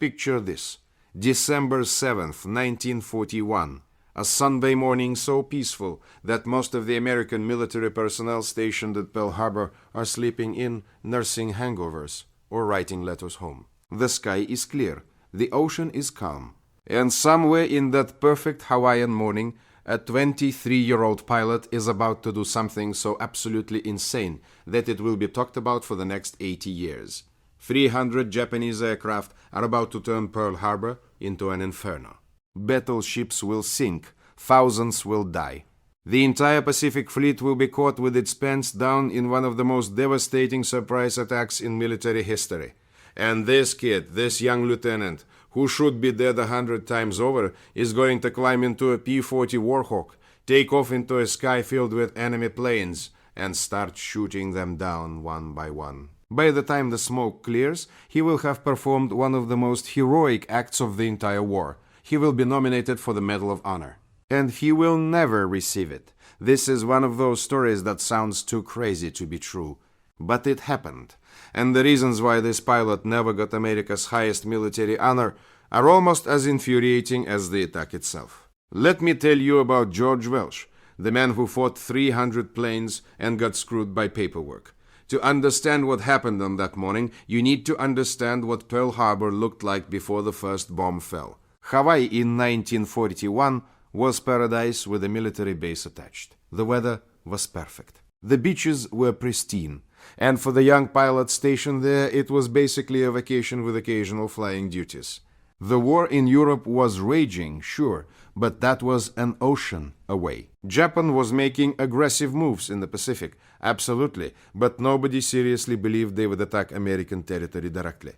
Picture this. December 7th, 1941. A Sunday morning so peaceful that most of the American military personnel stationed at Pearl Harbor are sleeping in, nursing hangovers, or writing letters home. The sky is clear. The ocean is calm. And somewhere in that perfect Hawaiian morning, a 23-year-old pilot is about to do something so absolutely insane that it will be talked about for the next 80 years. 300 Japanese aircraft are about to turn Pearl Harbor into an inferno. Battleships will sink. Thousands will die. The entire Pacific Fleet will be caught with its pants down in one of the most devastating surprise attacks in military history. And this kid, this young lieutenant, who should be dead 100 times over, is going to climb into a P-40 Warhawk, take off into a sky filled with enemy planes, and start shooting them down one by one. By the time the smoke clears, he will have performed one of the most heroic acts of the entire war. He will be nominated for the Medal of Honor. And he will never receive it. This is one of those stories that sounds too crazy to be true. But it happened. And the reasons why this pilot never got America's highest military honor are almost as infuriating as the attack itself. Let me tell you about George Welsh, the man who fought 300 planes and got screwed by paperwork. To understand what happened on that morning, you need to understand what Pearl Harbor looked like before the first bomb fell. Hawaii in 1941 was paradise with a military base attached. The weather was perfect. The beaches were pristine. And for the young pilot stationed there, it was basically a vacation with occasional flying duties. The war in Europe was raging, sure, but that was an ocean away. Japan was making aggressive moves in the Pacific, absolutely, but nobody seriously believed they would attack American territory directly.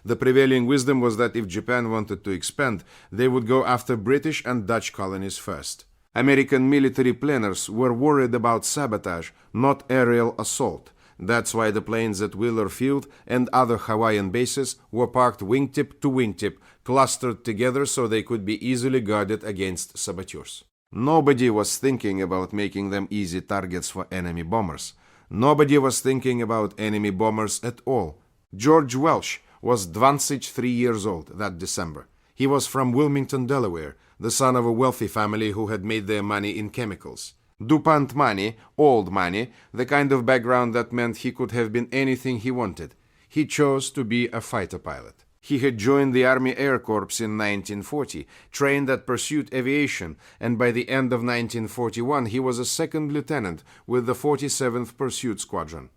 The prevailing wisdom was that if Japan wanted to expand, they would go after British and Dutch colonies first. American military planners were worried about sabotage, not aerial assault. That's why the planes at Wheeler Field and other Hawaiian bases were parked wingtip to wingtip, clustered together so they could be easily guarded against saboteurs. Nobody was thinking about making them easy targets for enemy bombers. Nobody was thinking about enemy bombers at all. George Welsh was 23 years old that December. He was from Wilmington, Delaware, the son of a wealthy family who had made their money in chemicals. DuPont money, old money, the kind of background that meant he could have been anything he wanted. He chose to be a fighter pilot. He had joined the Army Air Corps in 1940, trained at Pursuit Aviation, and by the end of 1941 he was a second lieutenant with the 47th Pursuit Squadron.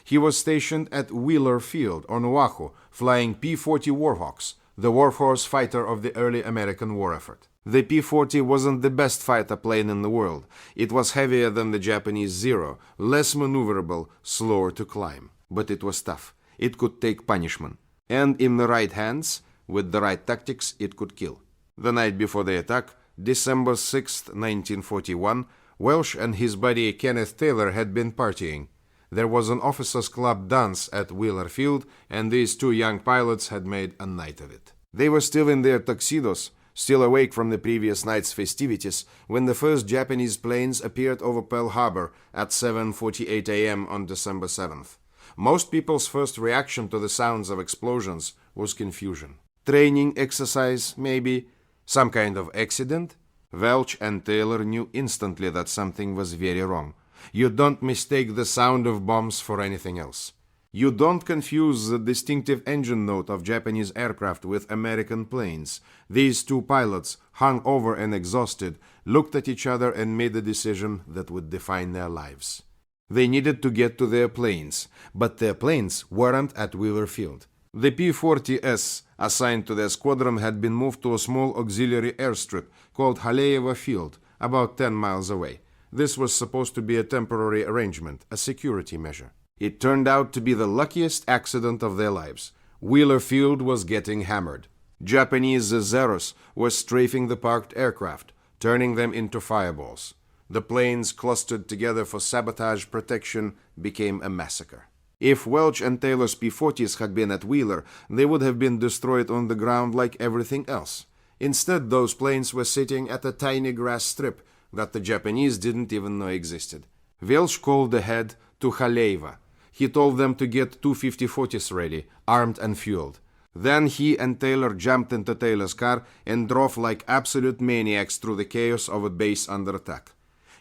He was stationed at Wheeler Field on Oahu, flying P-40 Warhawks, the warhorse fighter of the early American war effort. The P-40 wasn't the best fighter plane in the world. It was heavier than the Japanese Zero, less maneuverable, slower to climb. But it was tough. It could take punishment. And in the right hands, with the right tactics, it could kill. The night before the attack, December 6, 1941, Welsh and his buddy Kenneth Taylor had been partying. There was an officers' club dance at Wheeler Field, and these two young pilots had made a night of it. They were still in their tuxedos, still awake from the previous night's festivities, when the first Japanese planes appeared over Pearl Harbor at 7:48 a.m. on December 7th. Most people's first reaction to the sounds of explosions was confusion. Training exercise, maybe? Some kind of accident? Welch and Taylor knew instantly that something was very wrong. You don't mistake the sound of bombs for anything else. You don't confuse the distinctive engine note of Japanese aircraft with American planes. These two pilots, hung over and exhausted, looked at each other and made a decision that would define their lives. They needed to get to their planes, but their planes weren't at Wheeler Field. The P-40S assigned to their squadron had been moved to a small auxiliary airstrip called Haleiwa Field, about 10 miles away. This was supposed to be a temporary arrangement, a security measure. It turned out to be the luckiest accident of their lives. Wheeler Field was getting hammered. Japanese Zeros were strafing the parked aircraft, turning them into fireballs. The planes clustered together for sabotage protection became a massacre. If Welch and Taylor's P-40s had been at Wheeler, they would have been destroyed on the ground like everything else. Instead, those planes were sitting at a tiny grass strip that the Japanese didn't even know existed. Welch called ahead to Haleiwa. He told them to get two 50-40s ready, armed and fueled. Then he and Taylor jumped into Taylor's car and drove like absolute maniacs through the chaos of a base under attack.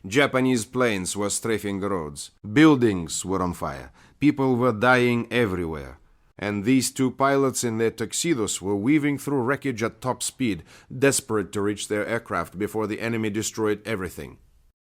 Japanese planes were strafing the roads. Buildings were on fire. People were dying everywhere. And these two pilots in their tuxedos were weaving through wreckage at top speed, desperate to reach their aircraft before the enemy destroyed everything.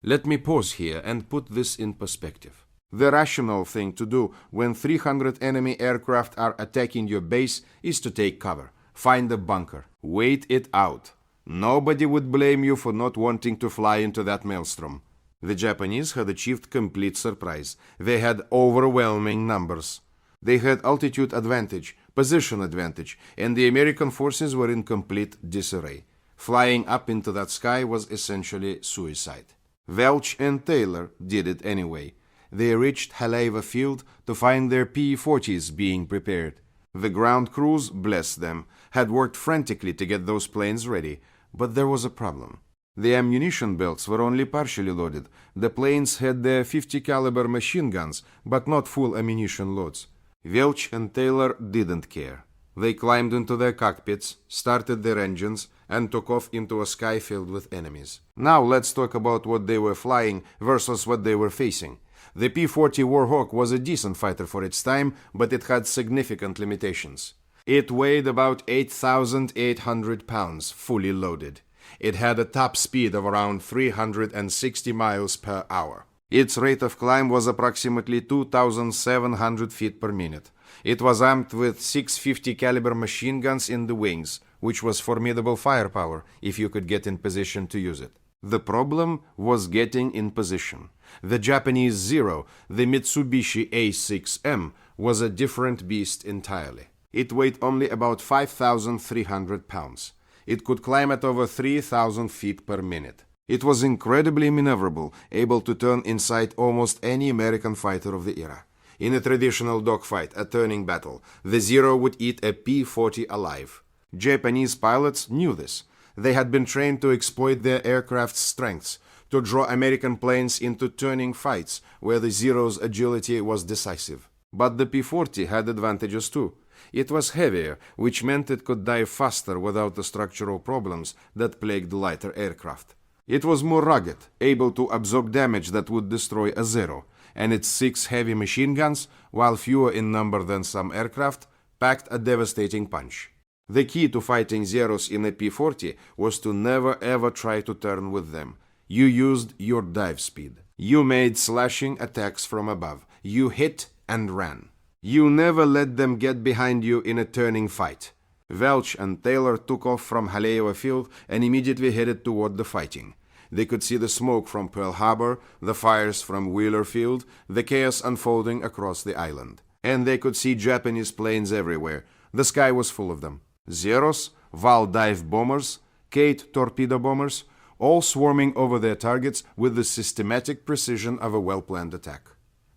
Let me pause here and put this in perspective. The rational thing to do when 300 enemy aircraft are attacking your base is to take cover, find a bunker, wait it out. Nobody would blame you for not wanting to fly into that maelstrom. The Japanese had achieved complete surprise. They had overwhelming numbers. They had altitude advantage, position advantage, and the American forces were in complete disarray. Flying up into that sky was essentially suicide. Welch and Taylor did it anyway. They reached Haleva Field to find their P-40s being prepared. The ground crews, bless them, had worked frantically to get those planes ready, but there was a problem. The ammunition belts were only partially loaded. The planes had their 50 caliber machine guns, but not full ammunition loads. Welch and Taylor didn't care. They climbed into their cockpits, started their engines, and took off into a sky filled with enemies. Now let's talk about what they were flying versus what they were facing. The P-40 Warhawk was a decent fighter for its time, but it had significant limitations. It weighed about 8,800 pounds, fully loaded. It had a top speed of around 360 miles per hour. Its rate of climb was approximately 2,700 feet per minute. It was armed with 650 caliber machine guns in the wings, which was formidable firepower if you could get in position to use it. The problem was getting in position. The Japanese Zero, the Mitsubishi A6M, was a different beast entirely. It weighed only about 5,300 pounds. It could climb at over 3,000 feet per minute. It was incredibly maneuverable, able to turn inside almost any American fighter of the era. In a traditional dogfight, a turning battle, the Zero would eat a P-40 alive. Japanese pilots knew this. They had been trained to exploit their aircraft's strengths, to draw American planes into turning fights where the Zero's agility was decisive. But the P-40 had advantages too. It was heavier, which meant it could dive faster without the structural problems that plagued lighter aircraft. It was more rugged, able to absorb damage that would destroy a Zero, and its 6 heavy machine guns, while fewer in number than some aircraft, packed a devastating punch. The key to fighting Zeros in a P-40 was to never ever try to turn with them. You used your dive speed. You made slashing attacks from above. You hit and ran. You never let them get behind you in a turning fight. Welch and Taylor took off from Haleva Field and immediately headed toward the fighting. They could see the smoke from Pearl Harbor, the fires from Wheeler Field, the chaos unfolding across the island. And they could see Japanese planes everywhere. The sky was full of them. Zeros, Val dive bombers, Kate torpedo bombers, all swarming over their targets with the systematic precision of a well-planned attack.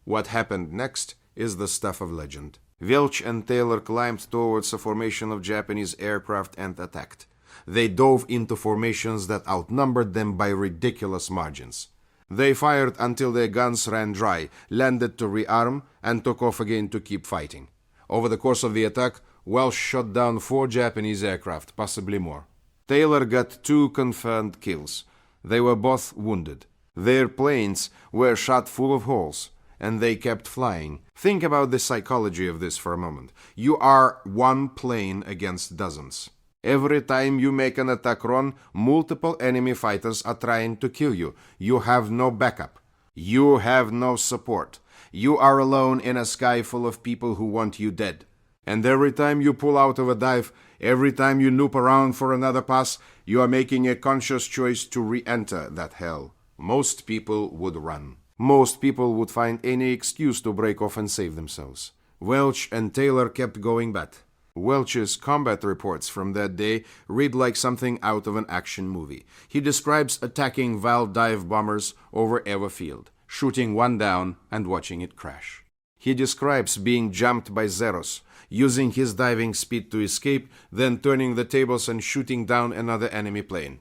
What happened next is the stuff of legend. Welch and Taylor climbed towards a formation of Japanese aircraft and attacked. They dove into formations that outnumbered them by ridiculous margins. They fired until their guns ran dry, landed to rearm, and took off again to keep fighting. Over the course of the attack, Welch shot down 4 Japanese aircraft, possibly more. Taylor got 2 confirmed kills. They were both wounded. Their planes were shot full of holes, and they kept flying. Think about the psychology of this for a moment. You are one plane against dozens. Every time you make an attack run, multiple enemy fighters are trying to kill you. You have no backup. You have no support. You are alone in a sky full of people who want you dead. And every time you pull out of a dive, every time you loop around for another pass, you are making a conscious choice to re-enter that hell. Most people would run. Most people would find any excuse to break off and save themselves. Welch and Taylor kept going back. Welch's combat reports from that day read like something out of an action movie. He describes attacking Val dive bombers over Eva Field, shooting one down and watching it crash. He describes being jumped by Zeros, using his diving speed to escape, then turning the tables and shooting down another enemy plane.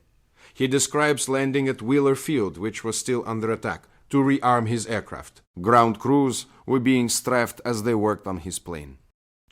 He describes landing at Wheeler Field, which was still under attack, to rearm his aircraft. Ground crews were being strafed as they worked on his plane.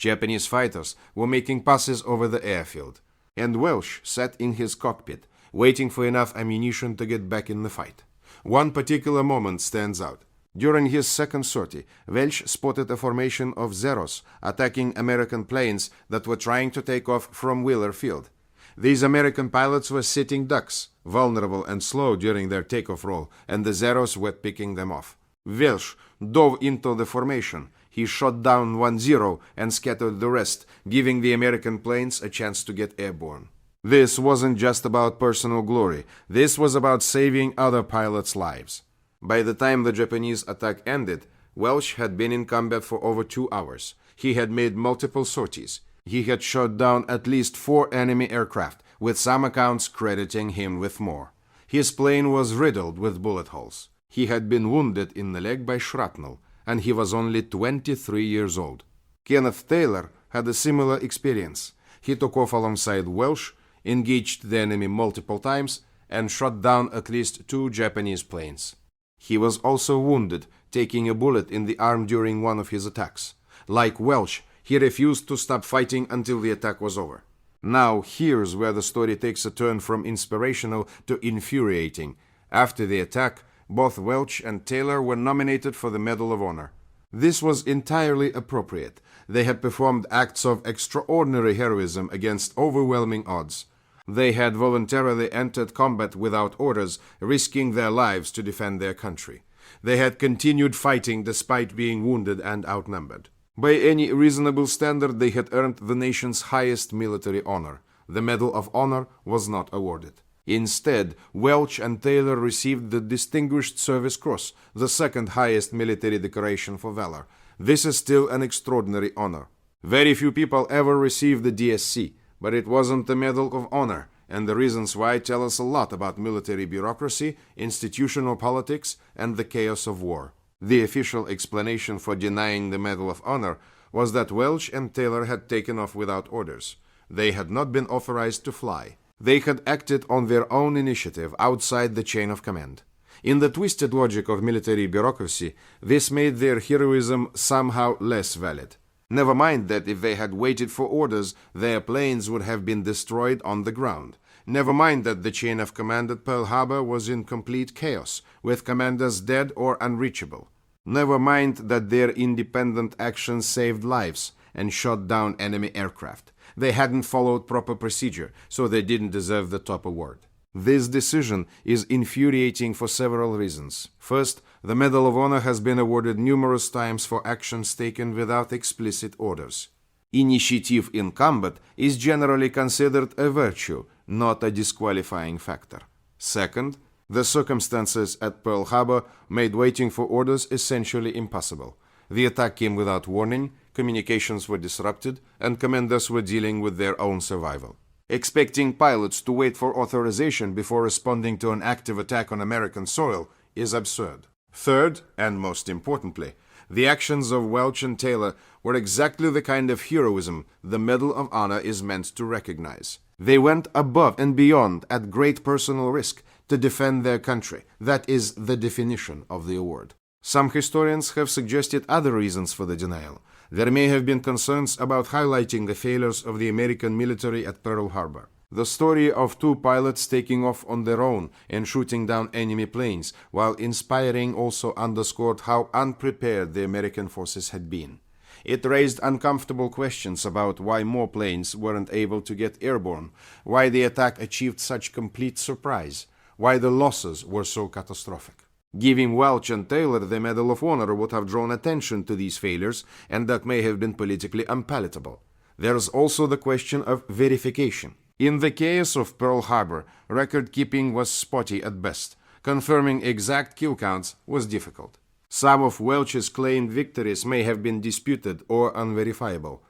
Japanese fighters were making passes over the airfield, and Welch sat in his cockpit, waiting for enough ammunition to get back in the fight. One particular moment stands out. During his second sortie, Welch spotted a formation of Zeros attacking American planes that were trying to take off from Wheeler Field. These American pilots were sitting ducks, vulnerable and slow during their takeoff roll, and the Zeros were picking them off. Welch dove into the formation. He shot down one Zero and scattered the rest, giving the American planes a chance to get airborne. This wasn't just about personal glory. This was about saving other pilots' lives. By the time the Japanese attack ended, Welch had been in combat for over 2 hours. He had made multiple sorties. He had shot down at least 4 enemy aircraft, with some accounts crediting him with more. His plane was riddled with bullet holes. He had been wounded in the leg by shrapnel, and he was only 23 years old. Kenneth Taylor had a similar experience. He took off alongside Welch, engaged the enemy multiple times, and shot down at least 2 Japanese planes. He was also wounded, taking a bullet in the arm during one of his attacks. Like Welch, he refused to stop fighting until the attack was over. Now here's where the story takes a turn from inspirational to infuriating. After the attack, both Welch and Taylor were nominated for the Medal of Honor. This was entirely appropriate. They had performed acts of extraordinary heroism against overwhelming odds. They had voluntarily entered combat without orders, risking their lives to defend their country. They had continued fighting despite being wounded and outnumbered. By any reasonable standard, they had earned the nation's highest military honor. The Medal of Honor was not awarded. Instead, Welch and Taylor received the Distinguished Service Cross, the second highest military decoration for valor. This is still an extraordinary honor. Very few people ever received the DSC, but it wasn't the Medal of Honor, and the reasons why tell us a lot about military bureaucracy, institutional politics, and the chaos of war. The official explanation for denying the Medal of Honor was that Welch and Taylor had taken off without orders. They had not been authorized to fly. They had acted on their own initiative outside the chain of command. In the twisted logic of military bureaucracy, this made their heroism somehow less valid. Never mind that if they had waited for orders, their planes would have been destroyed on the ground. Never mind that the chain of command at Pearl Harbor was in complete chaos, with commanders dead or unreachable. Never mind that their independent actions saved lives and shot down enemy aircraft. They hadn't followed proper procedure, so they didn't deserve the top award. This decision is infuriating for several reasons. First, the Medal of Honor has been awarded numerous times for actions taken without explicit orders. Initiative in combat is generally considered a virtue, not a disqualifying factor. Second, the circumstances at Pearl Harbor made waiting for orders essentially impossible. The attack came without warning, communications were disrupted, and commanders were dealing with their own survival. Expecting pilots to wait for authorization before responding to an active attack on American soil is absurd. Third, and most importantly, the actions of Welch and Taylor were exactly the kind of heroism the Medal of Honor is meant to recognize. They went above and beyond at great personal risk to defend their country. That is the definition of the award. Some historians have suggested other reasons for the denial. There may have been concerns about highlighting the failures of the American military at Pearl Harbor. The story of 2 pilots taking off on their own and shooting down enemy planes, while inspiring, also underscored how unprepared the American forces had been. It raised uncomfortable questions about why more planes weren't able to get airborne, why the attack achieved such complete surprise, why the losses were so catastrophic. Giving Welch and Taylor the Medal of Honor would have drawn attention to these failures, and that may have been politically unpalatable. There's also the question of verification. In the case of Pearl Harbor, record-keeping was spotty at best. Confirming exact kill counts was difficult. Some of Welch's claimed victories may have been disputed or unverifiable.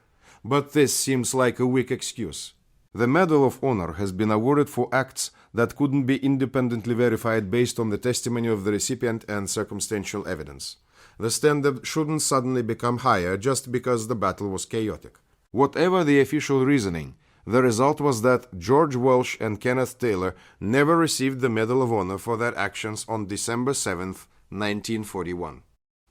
But this seems like a weak excuse. The Medal of Honor has been awarded for acts that couldn't be independently verified based on the testimony of the recipient and circumstantial evidence. The standard shouldn't suddenly become higher just because the battle was chaotic. Whatever the official reasoning, the result was that George Welch and Kenneth Taylor never received the Medal of Honor for their actions on December 7, 1941.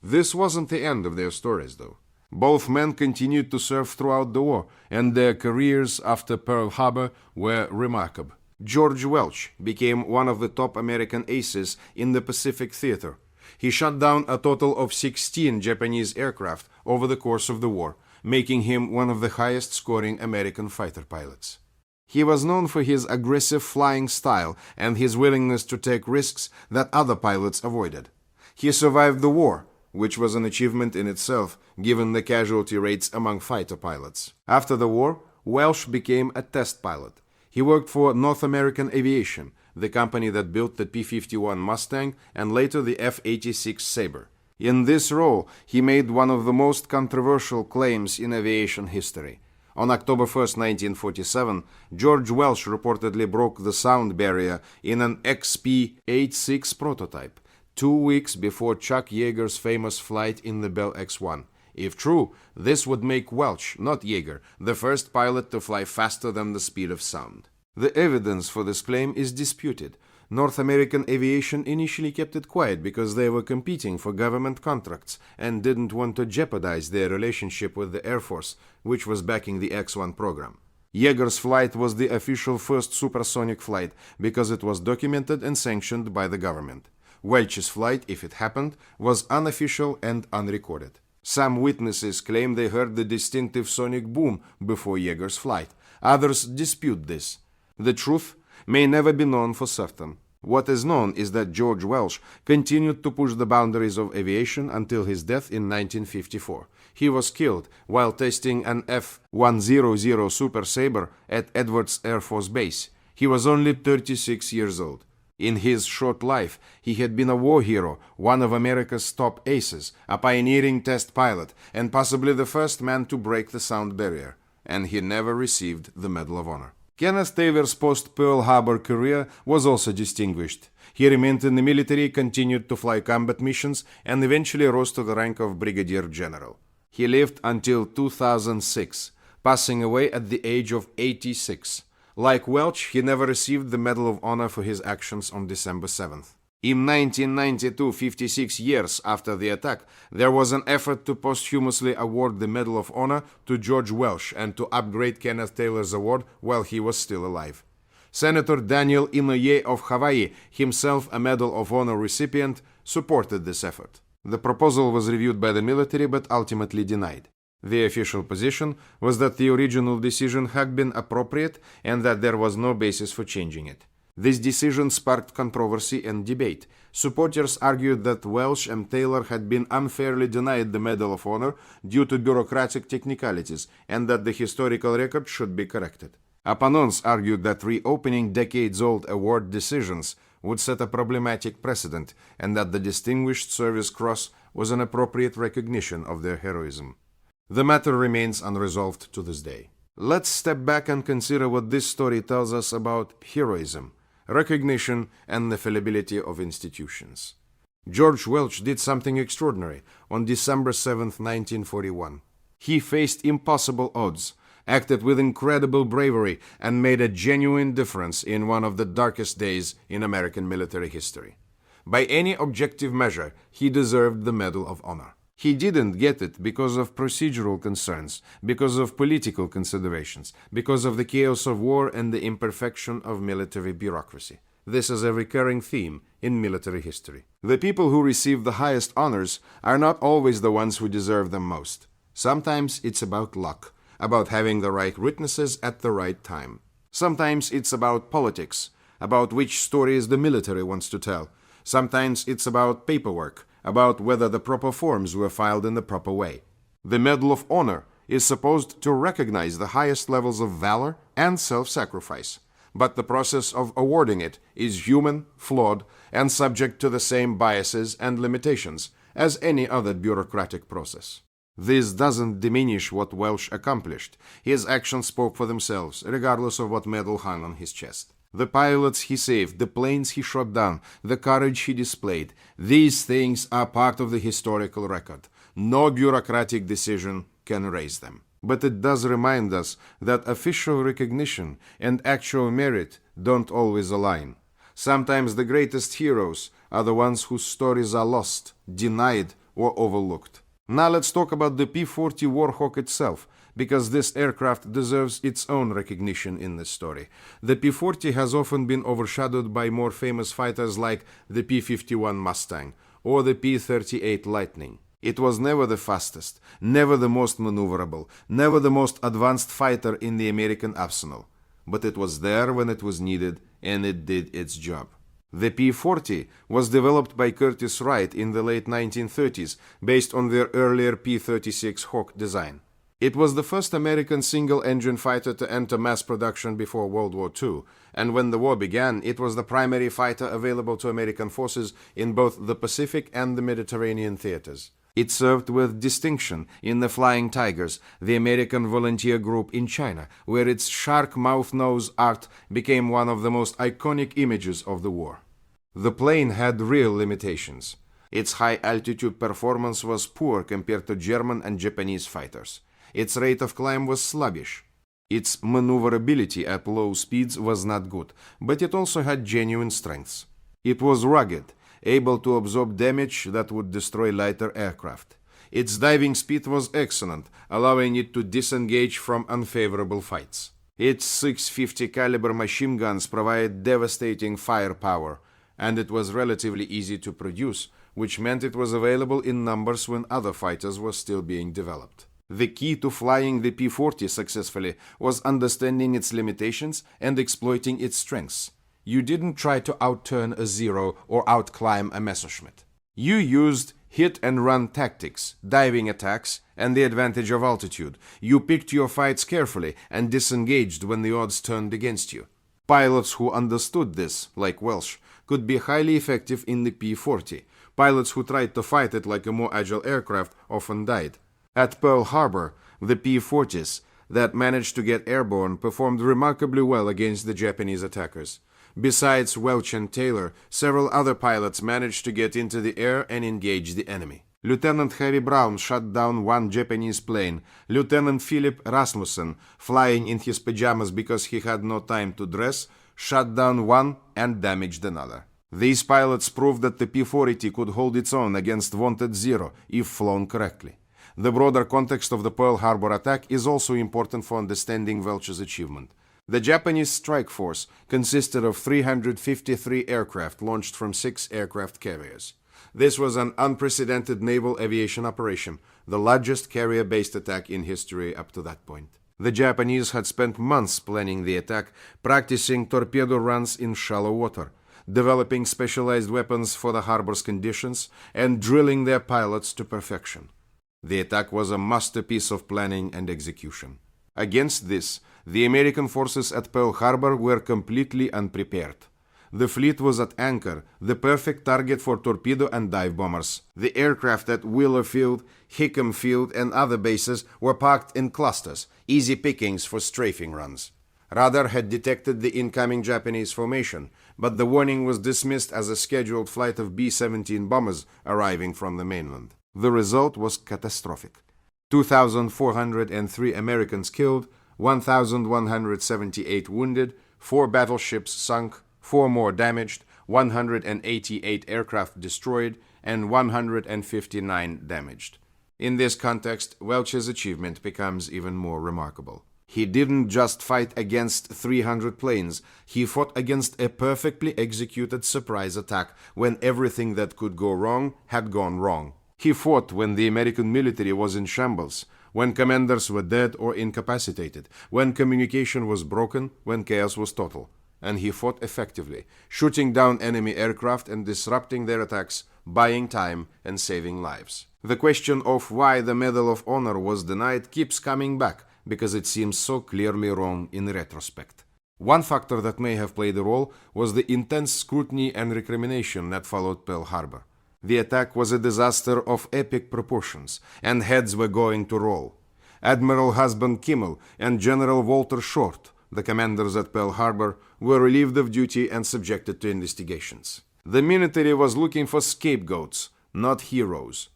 This wasn't the end of their stories, though. Both men continued to serve throughout the war, and their careers after Pearl Harbor were remarkable. George Welch became one of the top American aces in the Pacific theater. He shot down a total of 16 Japanese aircraft over the course of the war, making him one of the highest-scoring American fighter pilots. He was known for his aggressive flying style and his willingness to take risks that other pilots avoided. He survived the war, which was an achievement in itself, given the casualty rates among fighter pilots. After the war, Welch became a test pilot. He worked for North American Aviation, the company that built the P-51 Mustang and later the F-86 Sabre. In this role, he made one of the most controversial claims in aviation history. On October 1, 1947, George Welch reportedly broke the sound barrier in an XP-86 prototype, 2 weeks before Chuck Yeager's famous flight in the Bell X-1. If true, this would make Welch, not Yeager, the first pilot to fly faster than the speed of sound. The evidence for this claim is disputed. North American Aviation initially kept it quiet because they were competing for government contracts and didn't want to jeopardize their relationship with the Air Force, which was backing the X-1 program. Yeager's flight was the official first supersonic flight because it was documented and sanctioned by the government. Welch's flight, if it happened, was unofficial and unrecorded. Some witnesses claim they heard the distinctive sonic boom before Yeager's flight. Others dispute this. The truth may never be known for certain. What is known is that George Welch continued to push the boundaries of aviation until his death in 1954. He was killed while testing an F-100 Super Sabre at Edwards Air Force Base. He was only 36 years old. In his short life, he had been a war hero, one of America's top aces, a pioneering test pilot, and possibly the first man to break the sound barrier. And he never received the Medal of Honor. Kenneth Taylor's post-Pearl Harbor career was also distinguished. He remained in the military, continued to fly combat missions, and eventually rose to the rank of brigadier general. He lived until 2006, passing away at the age of 86. Like Welch, he never received the Medal of Honor for his actions on December 7th. In 1992, 56 years after the attack, there was an effort to posthumously award the Medal of Honor to George Welch and to upgrade Kenneth Taylor's award while he was still alive. Senator Daniel Inouye of Hawaii, himself a Medal of Honor recipient, supported this effort. The proposal was reviewed by the military but ultimately denied. The official position was that the original decision had been appropriate and that there was no basis for changing it. This decision sparked controversy and debate. Supporters argued that Welch and Taylor had been unfairly denied the Medal of Honor due to bureaucratic technicalities and that the historical record should be corrected. Opponents argued that reopening decades-old award decisions would set a problematic precedent and that the Distinguished Service Cross was an appropriate recognition of their heroism. The matter remains unresolved to this day. Let's step back and consider what this story tells us about heroism, recognition, and the fallibility of institutions. George Welch did something extraordinary on December 7, 1941. He faced impossible odds, acted with incredible bravery, and made a genuine difference in one of the darkest days in American military history. By any objective measure, he deserved the Medal of Honor. He didn't get it because of procedural concerns, because of political considerations, because of the chaos of war and the imperfection of military bureaucracy. This is a recurring theme in military history. The people who receive the highest honors are not always the ones who deserve them most. Sometimes it's about luck, about having the right witnesses at the right time. Sometimes it's about politics, about which stories the military wants to tell. Sometimes it's about paperwork, about whether the proper forms were filed in the proper way. The Medal of Honor is supposed to recognize the highest levels of valor and self-sacrifice, but the process of awarding it is human, flawed, and subject to the same biases and limitations as any other bureaucratic process. This doesn't diminish what Welch accomplished. His actions spoke for themselves, regardless of what medal hung on his chest. The pilots he saved, the planes he shot down, the courage he displayed, these things are part of the historical record. No bureaucratic decision can erase them. But it does remind us that official recognition and actual merit don't always align. Sometimes the greatest heroes are the ones whose stories are lost, denied, or overlooked. Now let's talk about the P-40 Warhawk itself, because this aircraft deserves its own recognition in this story. The P-40 has often been overshadowed by more famous fighters like the P-51 Mustang or the P-38 Lightning. It was never the fastest, never the most maneuverable, never the most advanced fighter in the American arsenal. But it was there when it was needed, and it did its job. The P-40 was developed by Curtiss-Wright in the late 1930s, based on their earlier P-36 Hawk design. It was the first American single-engine fighter to enter mass production before World War II, and when the war began, it was the primary fighter available to American forces in both the Pacific and the Mediterranean theaters. It served with distinction in the Flying Tigers, the American volunteer group in China, where its shark mouth-nose art became one of the most iconic images of the war. The plane had real limitations. Its high-altitude performance was poor compared to German and Japanese fighters. Its rate of climb was sluggish. Its maneuverability at low speeds was not good, but it also had genuine strengths. It was rugged, able to absorb damage that would destroy lighter aircraft. Its diving speed was excellent, allowing it to disengage from unfavorable fights. Its 650 caliber machine guns provided devastating firepower, and it was relatively easy to produce, which meant it was available in numbers when other fighters were still being developed. The key to flying the P-40 successfully was understanding its limitations and exploiting its strengths. You didn't try to outturn a Zero or outclimb a Messerschmitt. You used hit-and-run tactics, diving attacks, and the advantage of altitude. You picked your fights carefully and disengaged when the odds turned against you. Pilots who understood this, like Welsh, could be highly effective in the P-40. Pilots who tried to fight it like a more agile aircraft often died. At Pearl Harbor, the P-40s that managed to get airborne performed remarkably well against the Japanese attackers. Besides Welch and Taylor, several other pilots managed to get into the air and engage the enemy. Lieutenant Harry Brown shot down one Japanese plane. Lieutenant Philip Rasmussen, flying in his pajamas because he had no time to dress, shot down one and damaged another. These pilots proved that the P-40 could hold its own against Wanted Zero if flown correctly. The broader context of the Pearl Harbor attack is also important for understanding Welch's achievement. The Japanese strike force consisted of 353 aircraft launched from 6 aircraft carriers. This was an unprecedented naval aviation operation, the largest carrier-based attack in history up to that point. The Japanese had spent months planning the attack, practicing torpedo runs in shallow water, developing specialized weapons for the harbor's conditions, and drilling their pilots to perfection. The attack was a masterpiece of planning and execution. Against this, the American forces at Pearl Harbor were completely unprepared. The fleet was at anchor, the perfect target for torpedo and dive bombers. The aircraft at Wheeler Field, Hickam Field, and other bases were parked in clusters, easy pickings for strafing runs. Radar had detected the incoming Japanese formation, but the warning was dismissed as a scheduled flight of B-17 bombers arriving from the mainland. The result was catastrophic. 2,403 Americans killed, 1,178 wounded, 4 battleships sunk, 4 more damaged, 188 aircraft destroyed, and 159 damaged. In this context, Welch's achievement becomes even more remarkable. He didn't just fight against 300 planes, he fought against a perfectly executed surprise attack when everything that could go wrong had gone wrong. He fought when the American military was in shambles, when commanders were dead or incapacitated, when communication was broken, when chaos was total. And he fought effectively, shooting down enemy aircraft and disrupting their attacks, buying time and saving lives. The question of why the Medal of Honor was denied keeps coming back, because it seems so clearly wrong in retrospect. One factor that may have played a role was the intense scrutiny and recrimination that followed Pearl Harbor. The attack was a disaster of epic proportions, and heads were going to roll. Admiral Husband Kimmel and General Walter Short, the commanders at Pearl Harbor, were relieved of duty and subjected to investigations. The military was looking for scapegoats, not heroes.